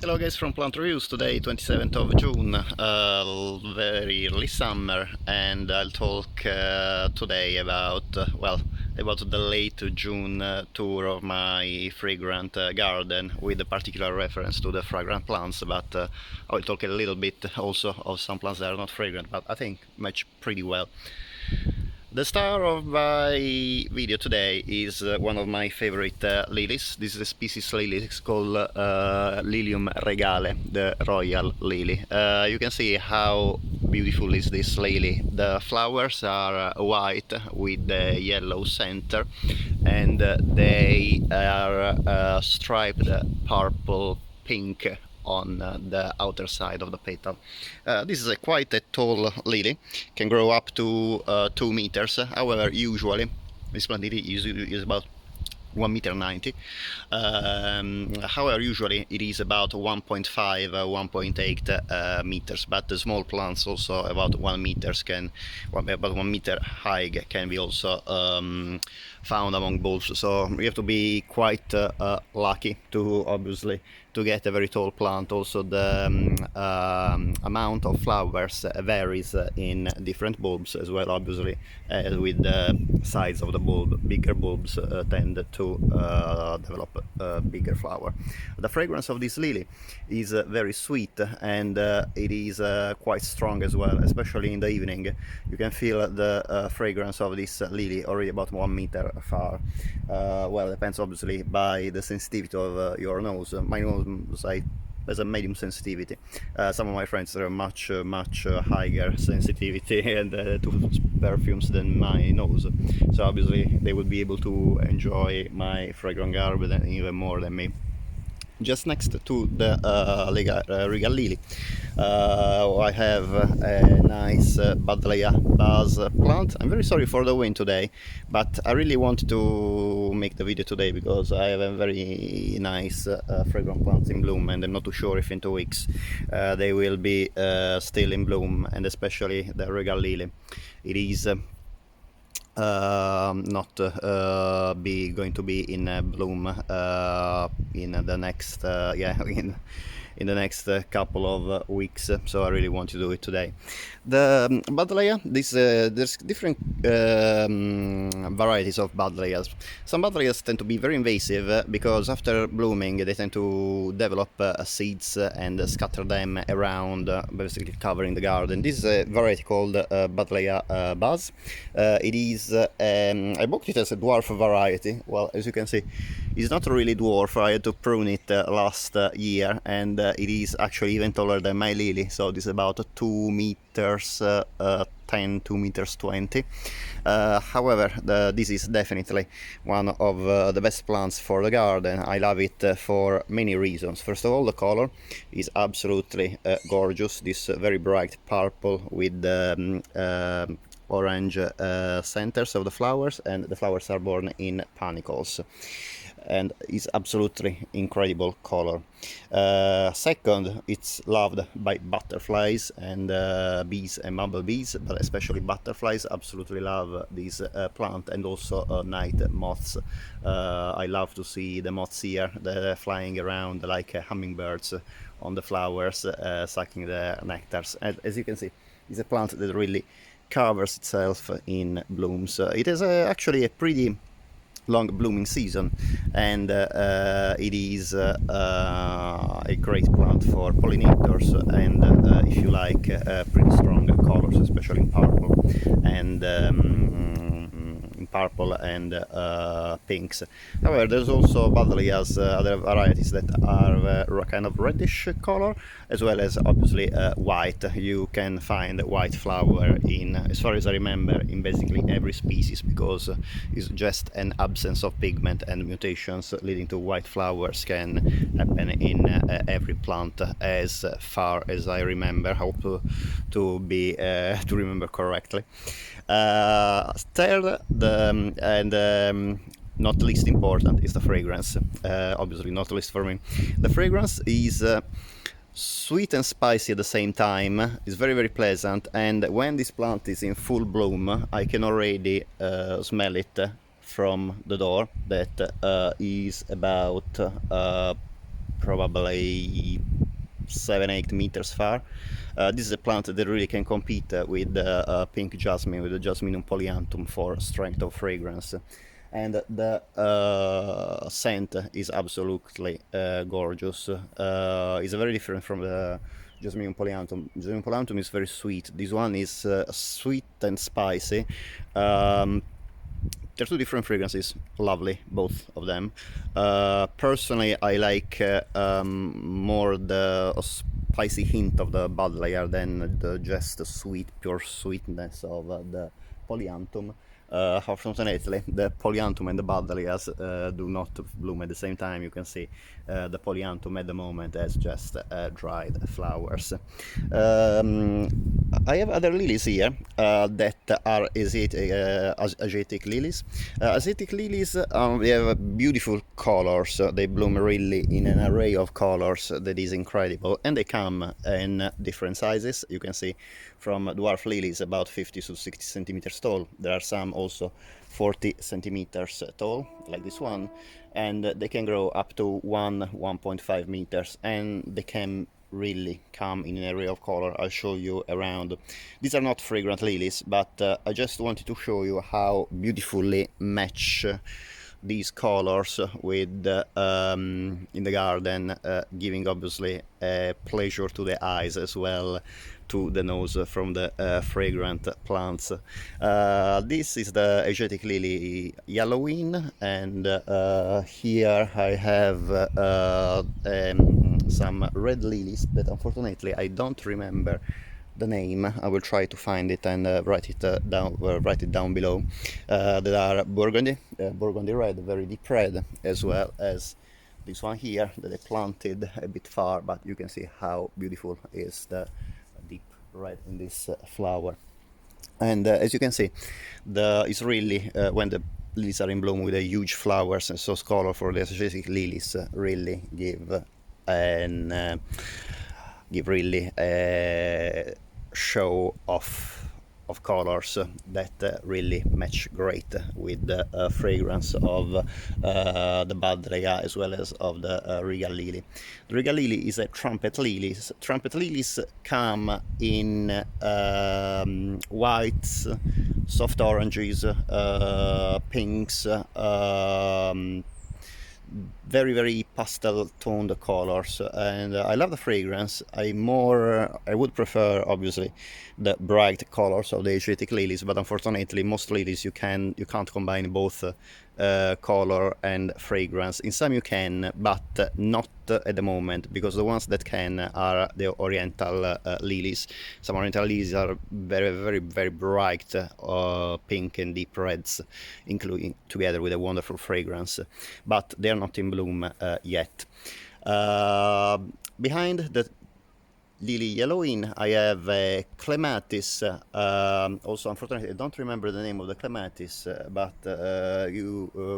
Hello guys from Plant Reviews, today 27th of June, very early summer, and I'll talk today about, about the late June tour of my fragrant garden, with a particular reference to the fragrant plants, but I'll talk a little bit also of some plants that are not fragrant, but I think match pretty well. The star of my video today is one of my favorite lilies. This is a species lily. It's called Lilium regale, the royal lily. You can see how beautiful is this lily. The flowers are white with a yellow center, and they are striped purple pink on the outer side of the petal. This is quite a tall lily, can grow up to 2 meters. However, usually this plant is about 1 meter 90. However, usually it is about 1.5, 1.8 meters, but the small plants also about 1 meters about 1 meter high can be also found among bulbs. So we have to be quite lucky to obviously to get a very tall plant. Also the amount of flowers varies in different bulbs as well, obviously, with the size of the bulb. Bigger bulbs tend to develop a bigger flower. The fragrance of this lily is very sweet, and it is quite strong as well, especially in the evening. You can feel the fragrance of this lily already about 1 meter far. Well, depends obviously by the sensitivity of your nose. My nose has a medium sensitivity. Some of my friends are much higher sensitivity and to perfumes than my nose, so obviously they would be able to enjoy my fragrant garden even more than me. Just next to the regal lily, I have a nice Buddleia buzz plant. I'm very sorry for the wind today, but I really want to make the video today because I have a very nice fragrant plants in bloom, and I'm not too sure if in 2 weeks they will be still in bloom, and especially the regal lily. It is not going to be in bloom in the next in the next couple of weeks, so I really want to do it today. The Buddleia, there's different varieties of Buddleias. Some Buddleias tend to be very invasive because after blooming they tend to develop seeds and scatter them around, basically covering the garden. This is a variety called Buddleia Buzz. It is I bought it as a dwarf variety. Well, as you can see, it's not really dwarf. I had to prune it last year, and it is actually even taller than my lily, so this is about 2 meters 10, 2 meters 20. However, this is definitely one of the best plants for the garden. I love it for many reasons. First of all, the color is absolutely gorgeous. This very bright purple with orange centers of the flowers, and the flowers are born in panicles, and is absolutely incredible color. Second, it's loved by butterflies and bees and bumblebees, but especially butterflies absolutely love this plant, and also night moths. I love to see the moths here. They're flying around like hummingbirds on the flowers, sucking the nectars. And as you can see, it's a plant that really covers itself in blooms. It has actually a pretty long blooming season, and it is a great plant for pollinators, and if you like pretty strong colors, especially in purple and pinks. However, there's also Buddleias, other varieties that are kind of reddish color, as well as obviously white. You can find white flower in, as far as I remember, in basically every species, because it's just an absence of pigment, and mutations leading to white flowers can happen in every plant, as far as I remember. Hope to remember correctly. Third, not least important, is the fragrance. Obviously not least for me. The fragrance is sweet and spicy at the same time. It's very pleasant, and when this plant is in full bloom, I can already smell it from the door. That is about probably 7-8 meters far. This is a plant that really can compete with pink jasmine, with the Jasminum polyanthum, for strength of fragrance. And the scent is absolutely gorgeous. It's very different from the Jasminum polyanthum. Jasminum polyanthum is very sweet. This one is sweet and spicy. They're two different fragrances, lovely, both of them. Personally, I like more the spicy hint of the Buddleia than the just sweet, pure sweetness of the polyanthum. Unfortunately, the polyanthum and the Buddleias do not bloom at the same time. You can see the polyanthum at the moment has just dried flowers. I have other lilies here that are Asiatic lilies. Asiatic lilies, they have beautiful colors. They bloom really in an array of colors that is incredible, and they come in different sizes. You can see from dwarf lilies about 50 to 60 centimeters tall. There are some also 40 centimeters tall, like this one, and they can grow up to 1.5 meters, and they can really come in an array of color. I'll show you around. These are not fragrant lilies, but I just wanted to show you how beautifully match these colors with in the garden, giving obviously a pleasure to the eyes as well to the nose from the fragrant plants. This is the Asiatic lily yellowing, and here I have some red lilies that unfortunately I don't remember the name. I will try to find it and write it down below. That are burgundy red, very deep red, as well as this one here that I planted a bit far, but you can see how beautiful is the deep red in this flower. And as you can see, it's really when the lilies are in bloom with the huge flowers and so color for the Asiatic lilies really give really a show of colors that really match great with the fragrance of the Buddleia as well as of the regal lily. The regal lily is a trumpet lily. Trumpet lilies come in whites, soft oranges, pinks, very pastel toned colors, and I love the fragrance. I would prefer obviously the bright colors of the Asiatic lilies, but unfortunately most lilies you can't combine both color and fragrance. In some you can, but not at the moment, because the ones that can are the Oriental lilies. Some Oriental lilies are very bright pink and deep reds, including together with a wonderful fragrance, but they are not in bloom yet. Behind the lily yellowing I have a clematis. Also unfortunately I don't remember the name of the clematis, but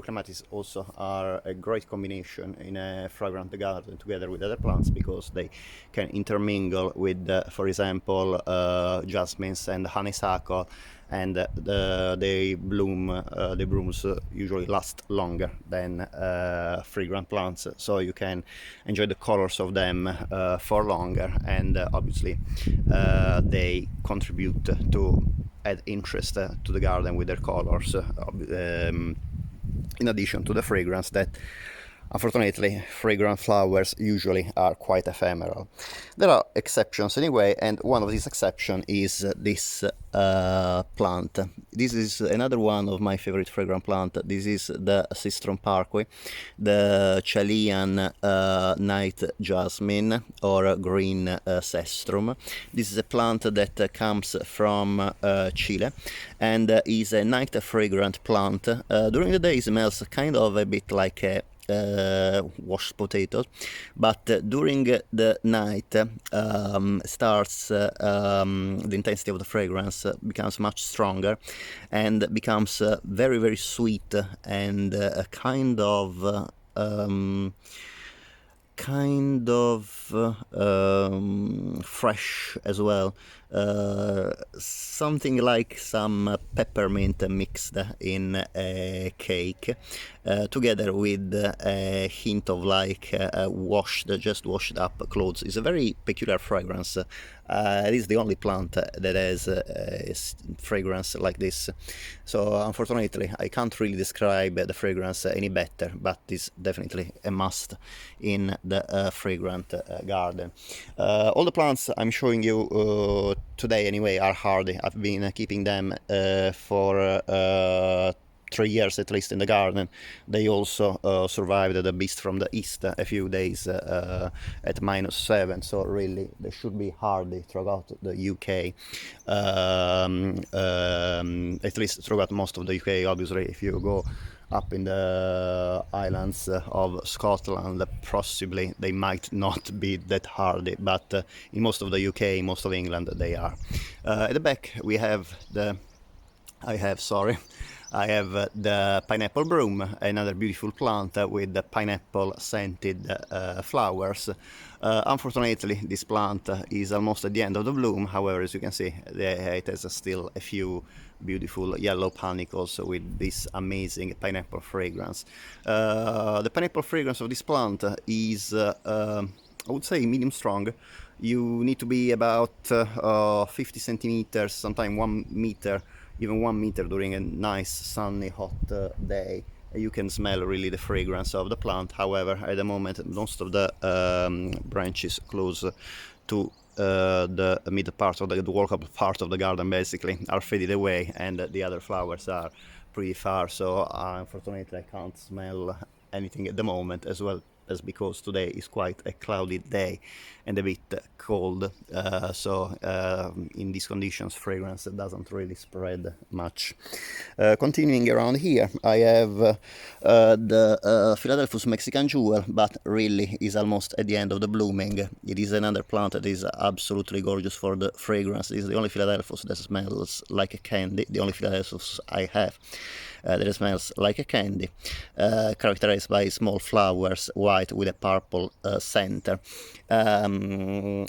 clematis also are a great combination in a fragrant garden together with other plants, because they can intermingle with for example jasmines and honeysuckle, and the blooms usually last longer than fragrant plants, so you can enjoy the colors of them for longer, and obviously they contribute to add interest to the garden with their colors, in addition to the fragrance that unfortunately fragrant flowers usually are quite ephemeral. There are exceptions anyway, and one of these exceptions is this plant. This is another one of my favorite fragrant plant. This is the Sistrum parquet, the Chilean night jasmine, or green cestrum. This is a plant that comes from Chile and is a night fragrant plant. During the day it smells kind of a bit like a washed potatoes, but during the night starts the intensity of the fragrance becomes much stronger and becomes very sweet, and a kind of kind of fresh as well, something like some peppermint mixed in a cake, together with a hint of like just washed up clothes. It's a very peculiar fragrance. It is the only plant that has a fragrance like this. So unfortunately I can't really describe the fragrance any better, but it's definitely a must in the fragrant garden. All the plants I'm showing you today anyway are hardy. I've been keeping them for 3 years at least in the garden. They also survived the beast from the east a few days at -7, so really they should be hardy throughout the UK, at least throughout most of the UK. Obviously if you go up in the islands of Scotland, possibly they might not be that hardy, but in most of the UK, most of England, they are. At the back we have I have the pineapple broom, another beautiful plant with the pineapple scented flowers. Unfortunately, this plant is almost at the end of the bloom. However, as you can see, it has still a few beautiful yellow panicles with this amazing pineapple fragrance. The pineapple fragrance of this plant is, I would say, medium strong. You need to be about 50 centimeters, sometimes 1 meter, even 1 meter during a nice sunny hot day. You can smell really the fragrance of the plant. However, at the moment most of the branches close to the mid part of the walkable part of the garden basically are faded away, and the other flowers are pretty far, so unfortunately I can't smell anything at the moment, as well as because today is quite a cloudy day and a bit cold, so in these conditions fragrance doesn't really spread much. Continuing around here I have the Philadelphus Mexican Jewel, but really is almost at the end of the blooming. It is another plant that is absolutely gorgeous for the fragrance. It is the only Philadelphus that smells like a candy, the only Philadelphus I have that smells like a candy, characterized by small flowers, white with a purple center.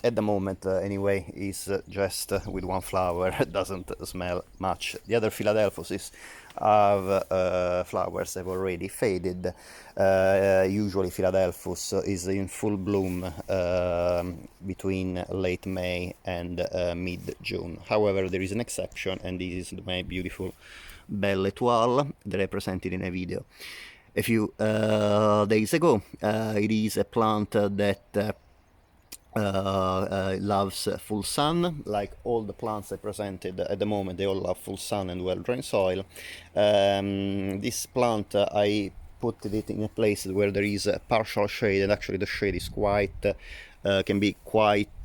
At the moment anyway is just with one flower, doesn't smell much. The other Philadelphuses have flowers have already faded. Usually Philadelphus is in full bloom between late May and mid-June. However, there is an exception, and this is my beautiful Belle Étoile that I presented in a video a few days ago. It is a plant that loves full sun, like all the plants I presented at the moment. They all love full sun and well-drained soil. This plant I put it in a place where there is a partial shade, and actually the shade is quite can be quite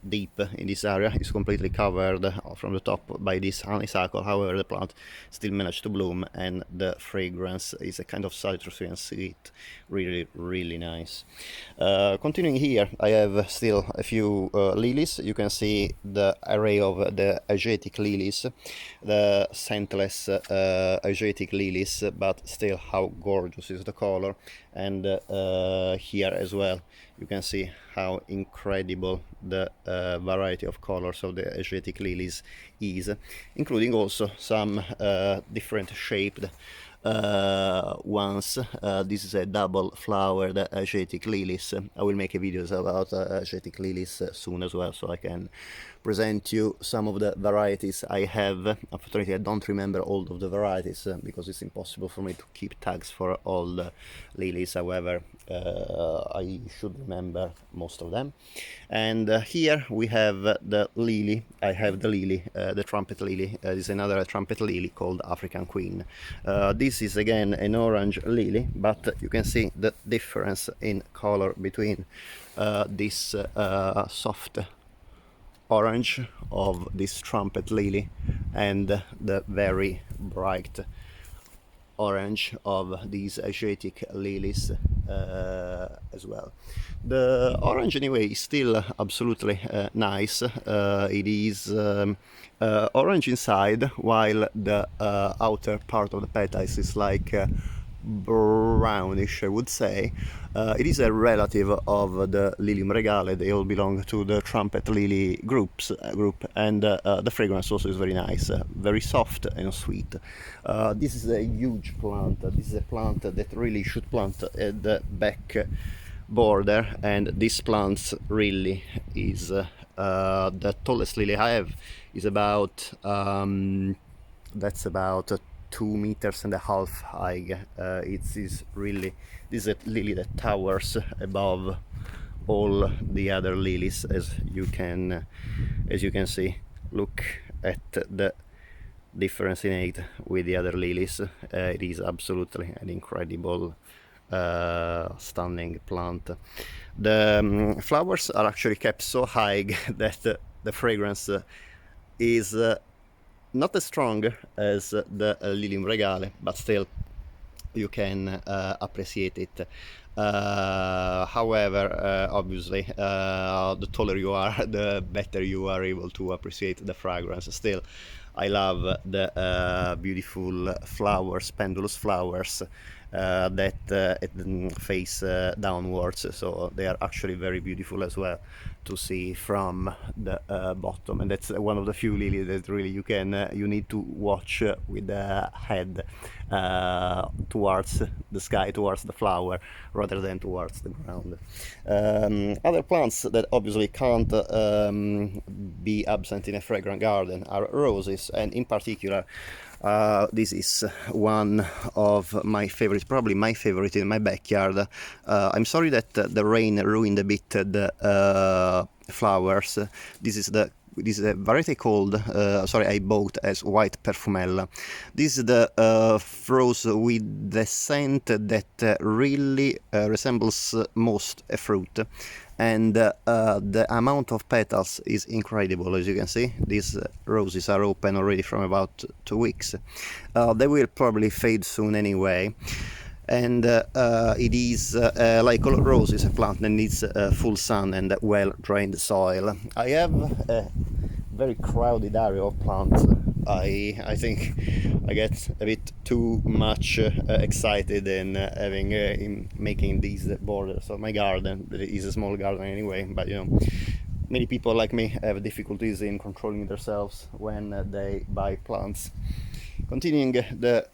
deep in this area. It's completely covered from the top by this honeysuckle. However, the plant still managed to bloom, and the fragrance is a kind of citrusy and sweet, really nice. Continuing here, I have still a few lilies. You can see the array of the Asiatic lilies, the scentless Asiatic lilies, but still how gorgeous is the color. And here as well you can see how incredible the variety of colors of the Asiatic lilies is, including also some different shaped ones. This is a double flowered Asiatic lilies. I will make a videos about Asiatic lilies soon as well, so I can present you some of the varieties I have. Unfortunately, I don't remember all of the varieties because it's impossible for me to keep tags for all the lilies. However, I should remember most of them. And here we have the lily. I have the lily, the trumpet lily. This is another trumpet lily called African Queen. This is again an orange lily, but you can see the difference in color between this soft orange of this trumpet lily and the very bright orange of these Asiatic lilies as well. The orange anyway is still absolutely nice. It is orange inside, while the outer part of the petals is like brownish, I would say. It is a relative of the Lilium regale. They all belong to the trumpet lily group, and the fragrance also is very nice, very soft and sweet. This is a huge plant. This is a plant that really should plant at the back border, and this plant really is the tallest lily I have is about that's about 2.5 meters high. It is really, this is a lily that towers above all the other lilies, as you can see. Look at the difference in height with the other lilies. It is absolutely an incredible, stunning plant. The flowers are actually kept so high that the fragrance is not as strong as the Lilium regale, but still you can appreciate it. However, obviously, the taller you are, the better you are able to appreciate the fragrance. Still, I love the beautiful flowers, pendulous flowers that face downwards, so they are actually very beautiful as well to see from the bottom. And that's one of the few lilies that really you need to watch with the head towards the sky, towards the flower, rather than towards the ground. Other plants that obviously can't be absent in a fragrant garden are roses, and in particular this is one of my favorites, probably my favorite in my backyard. I'm sorry that the rain ruined a bit the flowers. This is a variety called, I bought as white perfumella. This is the rose with the scent that really resembles most a fruit. And the amount of petals is incredible. As you can see, these roses are open already from about 2 weeks. They will probably fade soon anyway. And it is like all roses, a plant that needs full sun and well drained soil. I have a very crowded area of plants. I think I get a bit too much excited in making these borders of my garden. It is a small garden anyway, but many people like me have difficulties in controlling themselves when they buy plants. Continuing the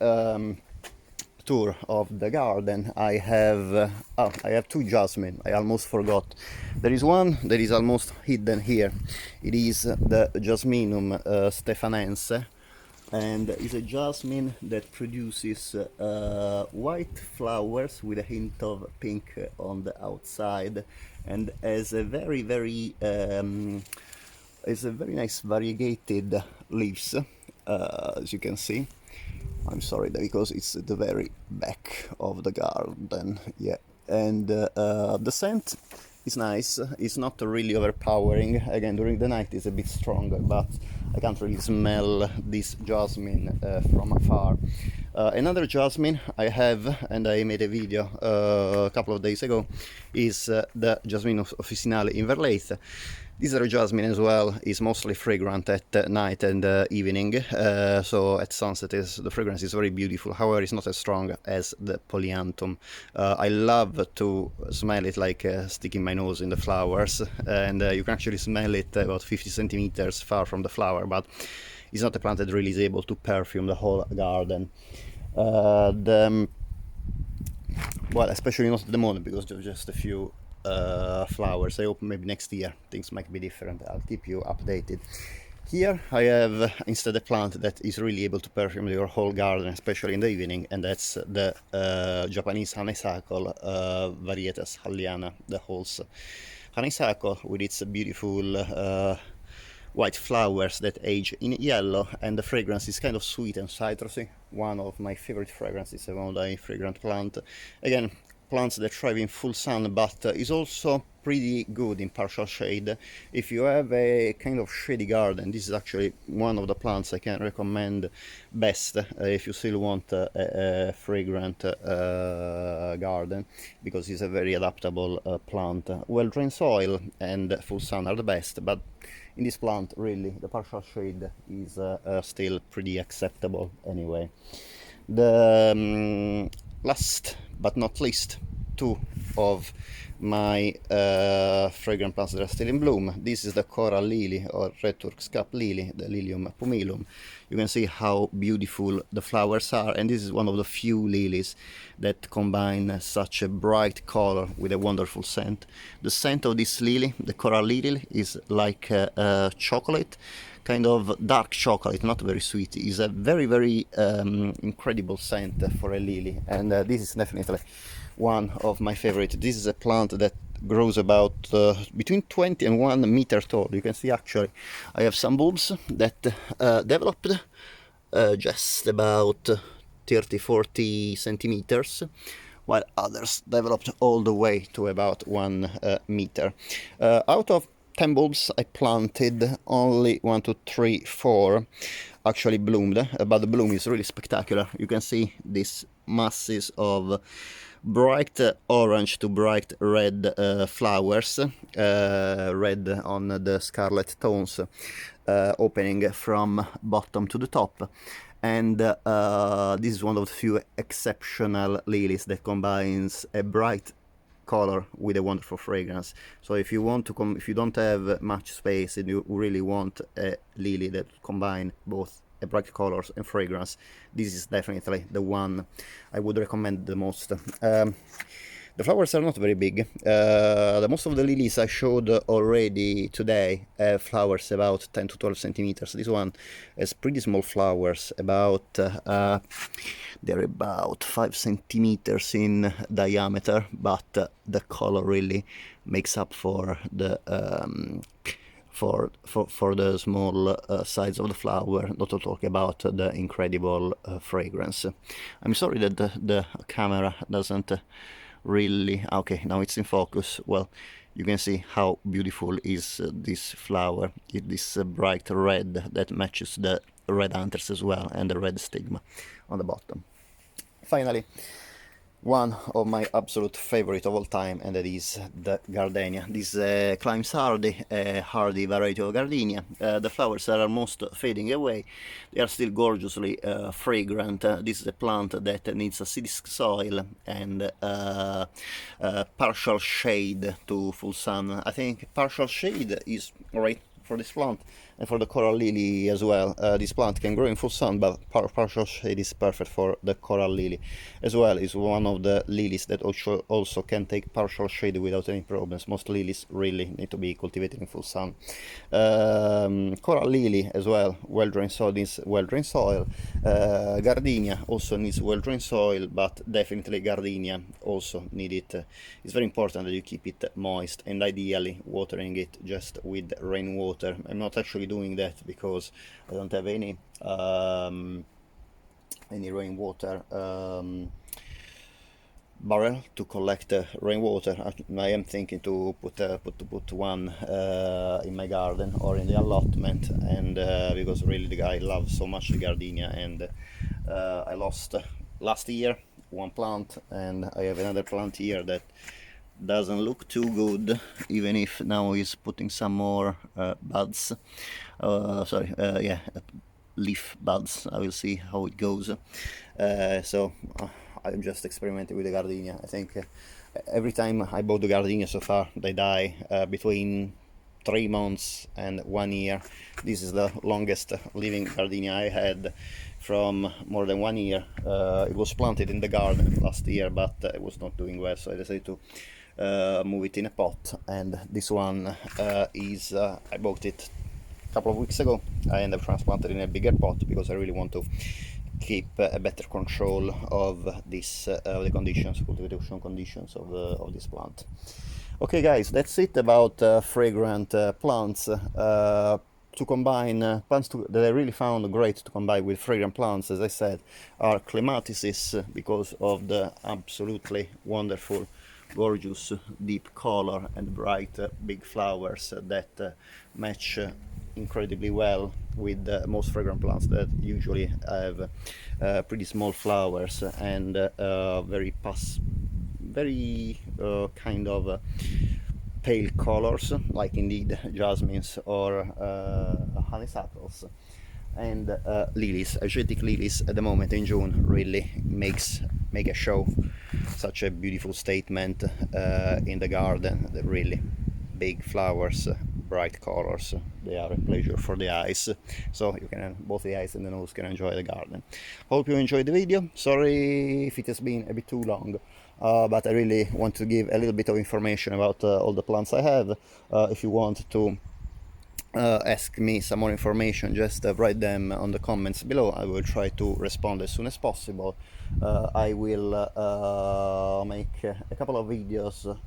tour of the garden, I have two jasmine. I almost forgot. There is one that is almost hidden here. It is the Jasminum stephanense, and is a jasmine that produces white flowers with a hint of pink on the outside, and has a very nice variegated leaves, as you can see. I'm sorry, because it's the very back of the garden, yeah. And the scent is nice. It's not really overpowering. Again, during the night it's a bit stronger, but I can't really smell this jasmine from afar. Another jasmine I have, and I made a video a couple of days ago, is the Jasminum officinale in Verleith. This other jasmine as well is mostly fragrant at night and evening, so at sunset the fragrance is very beautiful. However, it's not as strong as the polyanthum. I love to smell it like sticking my nose in the flowers, and you can actually smell it about 50 centimeters far from the flower, but it's not a plant that really is able to perfume the whole garden. Well, especially not at the moment, because there's just a few flowers. I hope maybe next year things might be different. I'll keep you updated. Here I have instead a plant that is really able to perfume your whole garden, especially in the evening, and that's the Japanese honeysuckle, Varietas halliana, the Halls honeysuckle, with its beautiful white flowers that age in yellow, and the fragrance is kind of sweet and citrusy. One of my favorite fragrances around a fragrant plant. Again, plants that thrive in full sun, but is also pretty good in partial shade. If you have a kind of shady garden, this is actually one of the plants I can recommend best if you still want a fragrant garden, because it's a very adaptable plant. Well drained soil and full sun are the best, but in this plant really the partial shade is still pretty acceptable anyway. The last but not least, two of my fragrant plants that are still in bloom. This is the coral lily, or red Turk's cap lily, the Lilium pumilum. You can see how beautiful the flowers are, and this is one of the few lilies that combine such a bright color with a wonderful scent. The scent of this lily, the coral lily, is like chocolate, kind of dark chocolate, not very sweet. It's a very incredible scent for a lily, and this is definitely one of my favorite. This is a plant that grows about between 20 and 1 meter tall. You can see actually I have some bulbs that developed just about 30-40 centimeters, while others developed all the way to about 1 meter. Out of 10 bulbs I planted, only 1, 2, 3, 4 actually bloomed, but the bloom is really spectacular. You can see these masses of bright orange to bright red flowers, red on the scarlet tones, opening from bottom to the top. And this is one of the few exceptional lilies that combines a bright color with a wonderful fragrance. So if you want to if you don't have much space and you really want a lily that combine both a bright colors and fragrance, this is definitely the one I would recommend the most. The flowers are not very big. The most of the lilies I showed already today have flowers about 10 to 12 centimeters. This one has pretty small flowers, about they're about 5 centimeters in diameter, but the color really makes up for the for the small size of the flower, not to talk about the incredible fragrance. I'm sorry that the camera doesn't really... okay, now it's in focus. Well, you can see how beautiful is this flower. This bright red that matches the red anthers as well, and the red stigma on the bottom. Finally, one of my absolute favorite of all time, and that is the gardenia. This climbs hardy, a hardy variety of gardenia. The flowers are almost fading away. They are still gorgeously fragrant. This is a plant that needs acidic soil and partial shade to full sun. I think partial shade is right for this plant, and for the coral lily as well. This plant can grow in full sun, but partial shade is perfect for the coral lily as well. It's one of the lilies that also can take partial shade without any problems. Most lilies really need to be cultivated in full sun. Coral lily as well, well drained soil, needs well drained soil. Gardenia also needs well drained soil, but definitely gardenia also need it. It's very important that you keep it moist, and ideally watering it just with rainwater. I'm not actually doing that because I don't have any rainwater barrel to collect rainwater. I am thinking to put one in my garden or in the allotment, and because really the guy loves so much the gardenia, and I lost last year one plant, and I have another plant here that doesn't look too good, even if now he's putting some more buds, leaf buds. I will see how it goes. So I'm just experimenting with the gardenia. I think every time I bought the gardenia so far, they die between 3 months and 1 year. This is the longest living gardenia I had, from more than 1 year. It was planted in the garden last year, but it was not doing well, so I decided to move it in a pot. And this one is I bought it a couple of weeks ago. I ended up transplanted in a bigger pot because I really want to keep a better control of this the conditions, cultivation conditions of this plant. Okay guys, that's it about fragrant plants. To combine plants that I really found great to combine with fragrant plants, as I said, are clematises, because of the absolutely wonderful, gorgeous deep color and bright big flowers that match incredibly well with most fragrant plants that usually have pretty small flowers and very kind of pale colors, like indeed jasmines or honeysuckles. And lilies, Asiatic lilies at the moment in June really makes make a show, such a beautiful statement in the garden. The really big flowers, bright colors, they are a pleasure for the eyes, so you can, both the eyes and the nose can enjoy the garden. Hope you enjoyed the video. Sorry if it has been a bit too long, but I really want to give a little bit of information about all the plants I have. If you want to ask me some more information, just write them on the comments below. I will try to respond as soon as possible. I will make a couple of videos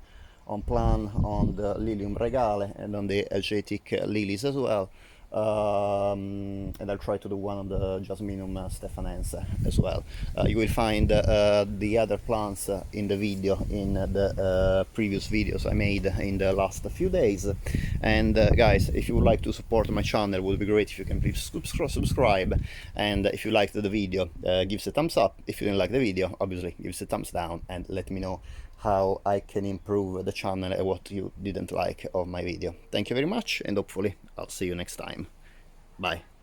on plant, on the Lilium regale and on the Asiatic lilies as well. And I'll try to do one on the Jasminum stephanense as well. You will find the other plants in the video, in the previous videos I made in the last few days. And guys, if you would like to support my channel, it would be great if you can please subscribe, and if you liked the video, give us a thumbs up. If you didn't like the video, obviously give us a thumbs down, and let me know how I can improve the channel and what you didn't like of my video. Thank you very much, and hopefully I'll see you next time. Bye.